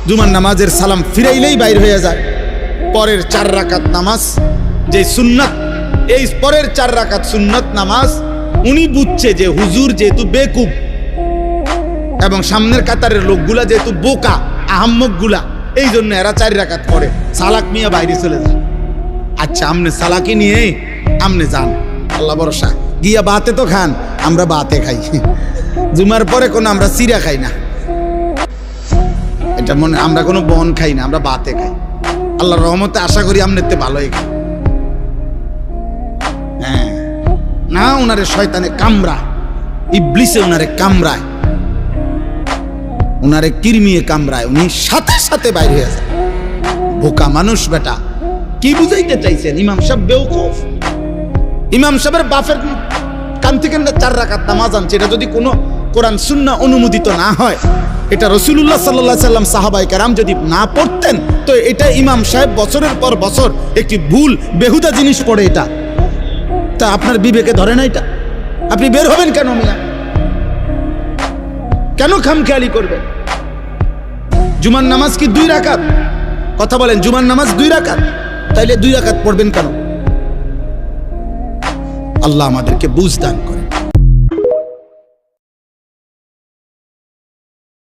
জুমার নামাজের সালাম ফিরাইলেই বাইর হয়ে যায়। পরের 4 রাকাত নামাজ যে সুন্নাত, এই পরের 4 রাকাত সুন্নাত নামাজ উনি বুঝছে যে হুজুর যেহেতু বেকুব এবং সামনের কাতারের লোকগুলা যেহেতু বোকা আহাম্মকগুলা, এই জন্য এরা 4 রাকাত পড়ে। সালাক মিয়া বাইরে চলে যায়। আচ্ছা আমনে সালাকি নিয়ে আমনে যান, আল্লাহ ভরসা। গিয়া বাতে তো খান, আমরা বাতে খাই। জুমার পরে কোনো আমরা চিরা খাই না, এটা মনে, আমরা কোনো বন খাই না, আমরা বাতে খাই। আল্লাহর রহমতে আশা করি আমনেতে ভালোই খাই। হ্যাঁ না, ওনারে শয়তানে কামড়ায়, ইবলিসে ওনারে কামড়ায়, ওনারে কিরমিয়ে কামড়ায়, উনি সাথে সাথে বাইরে হয়ে যায়। বোকা মানুষ বেটা, কি বুঝাইতে চাইছেন? ইমাম সাহেব বেওকুফ। ইমাম সাহেবের বাপের কান থেকে 4 রাকাত নামাজ আনছে, এটা যদি কোনো কোরআন সুন্নাহ অনুমোদিত না হয়, এটা রাসূলুল্লাহ সাল্লাল্লাহু আলাইহি সাল্লাম সাহাবায়ে কেরাম যদি না পড়তেন, তো এটা ইমাম সাহেব বছরের পর বছর একটি ভুল বেহুদা জিনিস পড়ে। এটা তা আপনার বিবেকে ধরে না? এটা আপনি বের হবেন কেন মিয়া? কেন খামখেয়ালি করবেন? জুমার নামাজ কি 2 রাকাত? কথা বলেন, জুমার নামাজ 2 রাকাত, তাইলে 2 রাকাত পড়বেন কেন? আল্লাহ আমাদেরকে বুঝ দান করে।